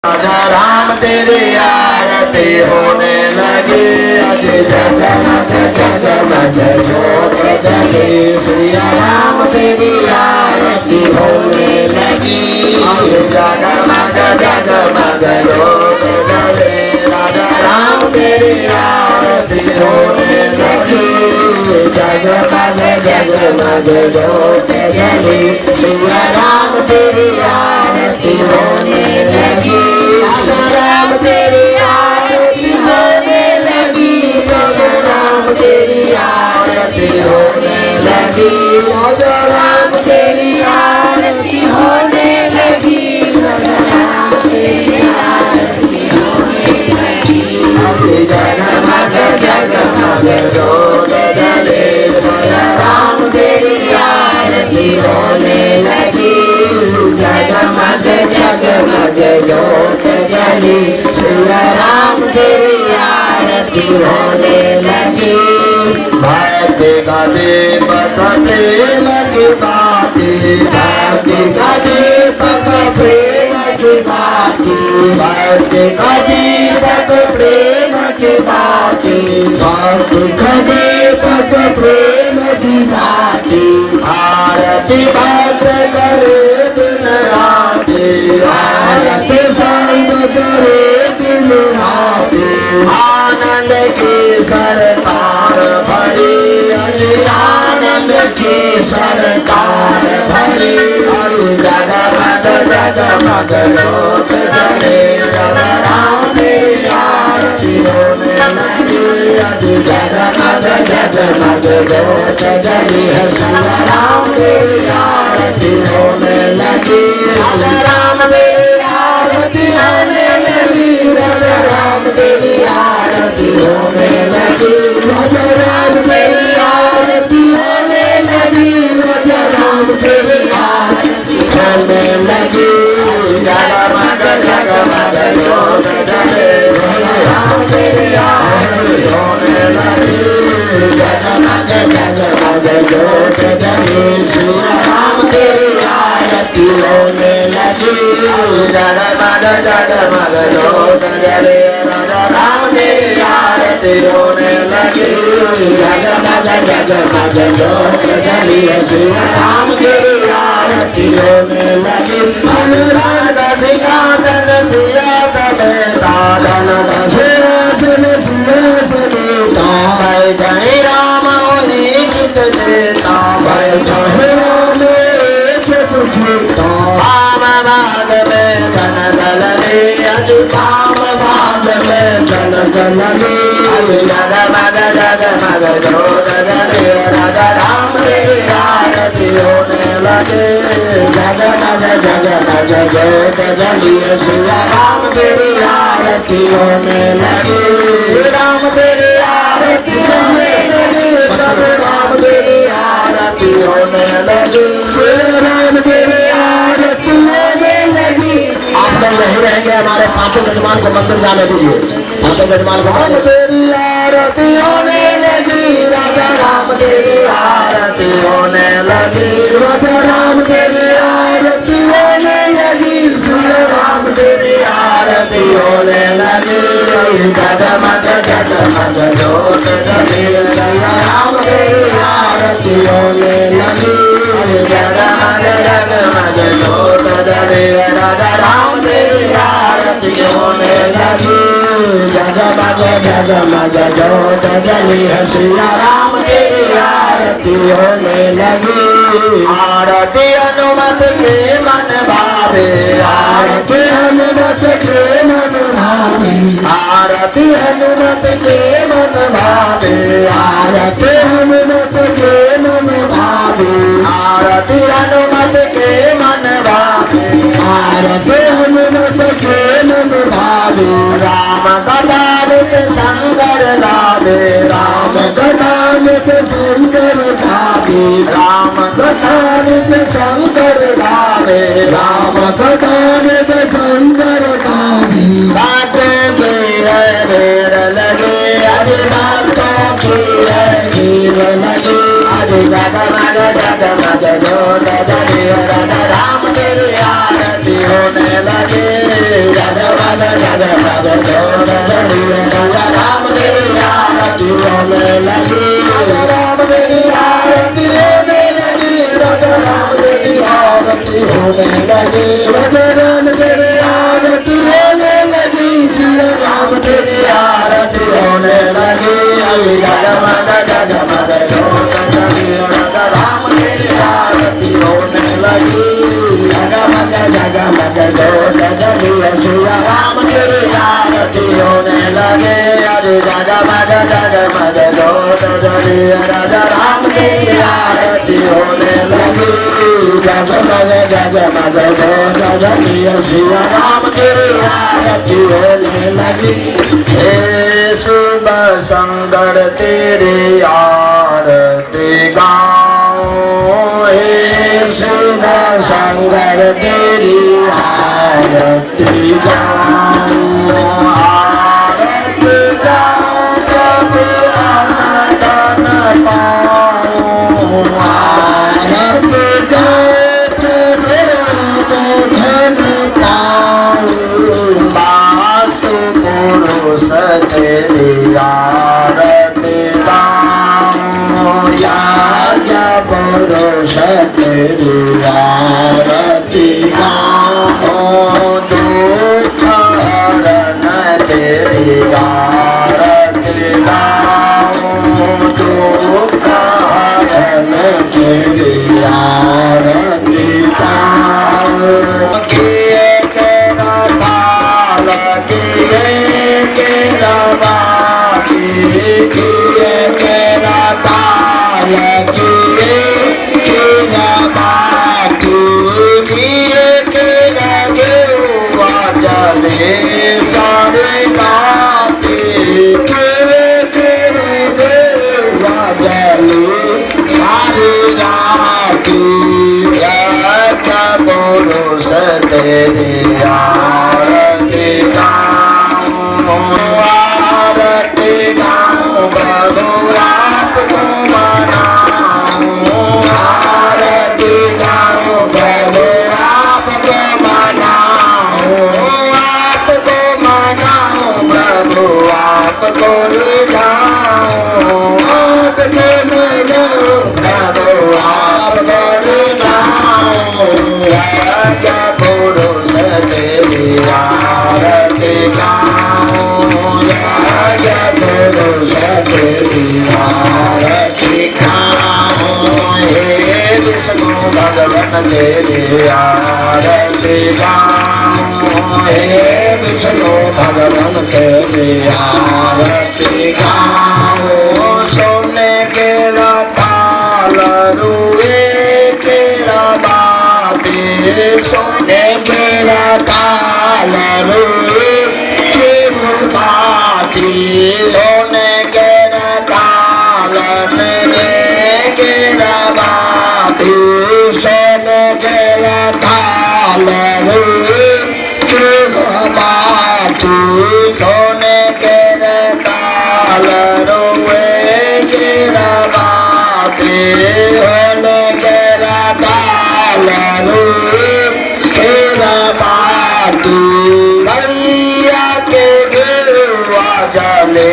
राजा राम तेरी आरती होने लगी, अज जगमग जगमग ज्योत जली, सिया राम तेरी आरती होने लगी, अज जगमग जगमग ज्योत जली, राजा राम तेरी आरती होने लगी, जगमग जगमग ज्योत जली, सिया राम तेरी आरती होने लगी, राजा राम तेरी आरती होने लगी, राजा राम तेरी आरती होने लगी, राजा राम तेरी आरती होने लगी, राजा राम तेरी आरती होने लगी, जगमग जगमग ज्योत जले, राजा राम तेरी आरती होने लगी, जगमग जगमग ज्योत जली, सिया राम तेरी आरती होने लगी, भक्ति का दीपक प्रेम की बाती, भक्ति का दीपक प्रेम की बाती, भक्ति का दीपक प्रेम की बाती, भक्ति का दीपक प्रेम की बाती, आरती भद्र करे दिन राती, आरती संग करे दिन राती, आनंद की सरकार भरी, आनंद की सरकार भरी, जगमग जगमग ज्योत जले, राजा राम तेरी आरती होने लगी, जगमग जगमग ज्योत जली, सिया राम तेरी आरती होने लगी, राजा राम तेरी आरती होने लगी, राजा राम तेरी आरती होने लगी, राजा राम तेरी आरती होने लगी, राजा राम तेरी आरती होने लगी, जगमग जगमग ज्योत जले, राजा राम तेरी आरती होने लगी, जगमग जगमग ज्योत जले, सिया राम तेरी आरती होने लगी, जगमग जगमग ज्योत जले, राजा राम तेरी आरती होने लगी, जगमग जगमग ज्योत जली, सिया राम तेरी आरती होने लगी, अनुराग सिंहासन सिया समेता, धन दशरथन सिंहासन भाई जय राम चित देता, भाई जय राम वाम भाग में धन दलनी, अति वाम भाग में धन दलनी, जगमग जगमग ज्योत जले, राजा राम तेरी आरती होने लगे, जगमग जगमग ज्योत जली, सिया राम तेरी आरती होने लगी, राम तेरी आरती होने लगी, राम तेरी आरती होने लगी, राम तेरी आरती होने लगी। आप लोग यही रहेंगे, हमारे पांचों यजमान को मंदिर जाने दीजिए, पांचों यजमान को तेरी आरती होने लगी, राजा राम तेरी आरती होने लगी, राजा राम तेरी आरती होने लगी, सिया राम तेरी आरती होने लगी, जगमग जगमग ज्योत जली, राजा राम तेरी आरती होने लगी, जगमग जगमग ज्योत जली, राजा राम तेरी आरती होने लगी, जगमग जगमग ज्योत जली, सिया राम तेरी आरती होने लगी, आरती हनुमत के मन भावे, आरती हनुमत के मन भावे, आरती हनुमत के मन भावे, आरती हनुमत के मन भावे, आरती हनुमत के मन भावे, आरती हनुमत के मन भावे, राम कथानित शंकर गावे, राम कथानित शंकर गावे, राम कथानित शंकर गावे, राम कथानित शंकर गावे, बाटे के है भेड़ लगे, अरे बातों की है भीड़ लगे, अरे जगमग जगमग ज्योत जले, राजा राम तेरी आरती होने लगे, आरती होने लगी राम तेरी आरती होने लगी सिया राम तेरी आरती होने लगी अभी जगमग जोत जगी राजा राम तेरी आरती होने लगी जगमग जोत जगी सिया राम तेरी आरती होने लगे अरे जगमग जोत जगी राजा राम तेरी आरती होने लगी जगमग जोत जगी सिया राम तेरी आरती होने लगी हे शिव शंकर तेरी आरती गाओ हे शिव शंकर तेरी आरती गाओ आरती गाओ प्रभु आनंद पाओ आरती गाओ प्रभु धन पाओ वास्तु पुरुष तेरी आरती गाओ याज्ञ पुरुष तेरी आरती गाओ दुख हरण तेरी आरती गाओ दुख हरण तेरी आरती गाओ किए के रताल किए के रवाती किए के रताल किए के रवाती किए के रगेवा जले सारे गाती किए के रगेवा जले सारे गाती पुरुष तेरी आरती गाओ आरती गाओ प्रभु आपको मनाओ आरती गाओ प्रभु आपको मनाओ आपको मनाओ प्रभु आपको रिझाओ आपको मनाओ प्रभु आपको रिझाओ पुरुष तेरी आरती गाओ पुरुष तेरी आरती गाओ हे विष्णु भगवान तेरी आरती गाओ हे विष्णु भगवान तेरी आरती गाओ सोने के रताल रुए के रबाती सोने के रताल रुए के रबाती सोने के रताल मेरे के रबाती सोने के रताल रुए के रबाती सोने के रताल रुए के रबाती सोने के रताल रुए के रबाती भैया के गिरवा जले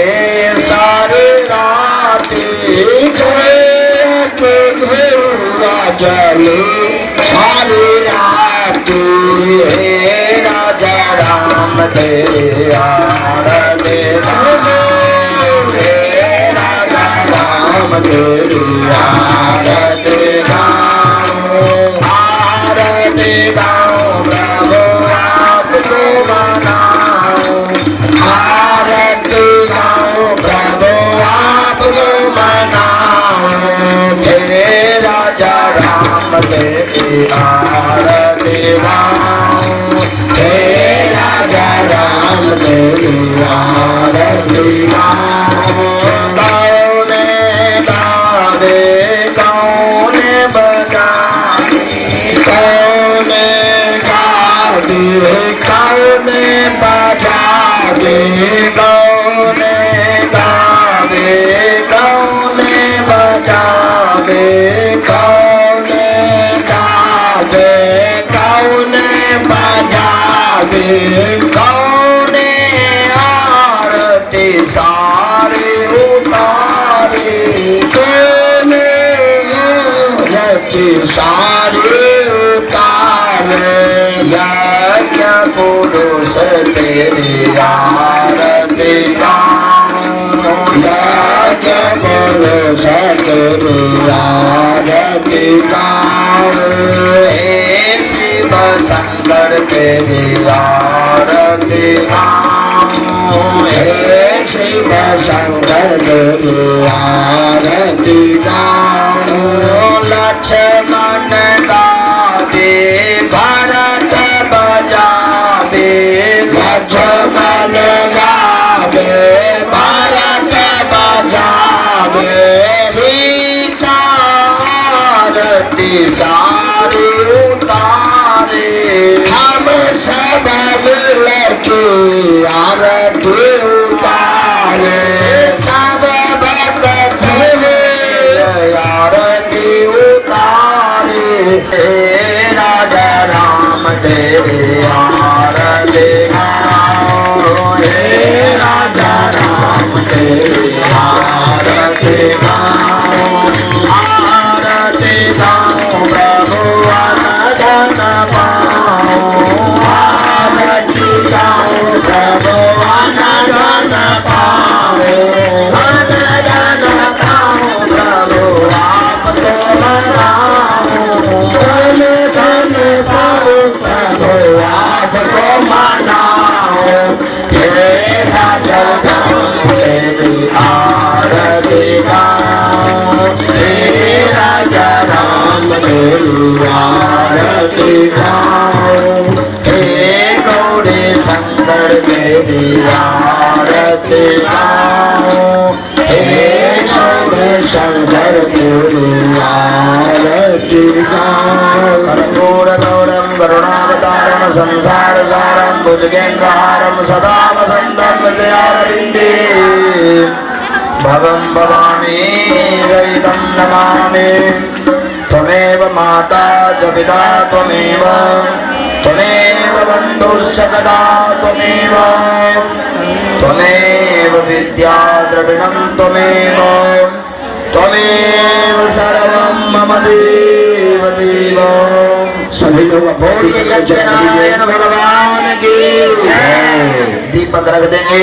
सारे राती के गिरवा जले सारे राती हे राजा राम तेरे आरती हे राजा राम तेरी आरती गाओ आरती गाओ प्रभु आपको मनाओ आरती गाओ प्रभु आपको मनाओ हे राजा राम तेरी आरती गाओ हे राजा राम तेरी आरती गाओ गाओने गावे गाओने बजावे गाओने गावे गाओने बजावे गाओने गावे गाओने बजावे गाओने गावे गाओने बजावे गाओने आरती सारे उतारे गाओने आरती सारे उतारे बोलो सतगुरु आरती गाओ हे शिव शंकर तेरी आरती गाओ हे शिव शंकर तेरी आरती गाओ लक्ष्मण गावे भरत बजावे लक्ष्मण गावे भरत बजावे सीता आरती सारी उतारे हम सब मिलके आरती उतारे सब भक्त आरती उतारे हे राजा राम तेरी आरती गाओ हे राजा राम तेरी आरती गाओ आरती गाओ प्रभु अनधन पाओ आरती गाओ प्रभु अनधन पाओ अनधन पाओ प्रभु आप तो मनाओ धन धन पाओ प्रभु आप तो मनाओ हे राजा राम तेरी आरती गाओ हे राजा राम तेरी आरती गाओ हे गौरी शंकर तेरी आरती गाओ हे गौरी शंकर तेरी आरती गाओ कर्पूरगौरं करुणावतारं संसारसारं भुजगेन्द्रहारं सदा वसन्तं हृदयारविन्दे भवं भवानी रहितं नमामि त्वमेव माता च पिता त्वमेव त्वमेव बन्धुश्च सदा त्वमेव त्वमेव विद्या द्रविणं त्वमेव त्वमेव सर्वं मम देव देव सभी लोग बोलिए लक्ष्मीनारायण भगवान की जय। दीपक रख देंगे।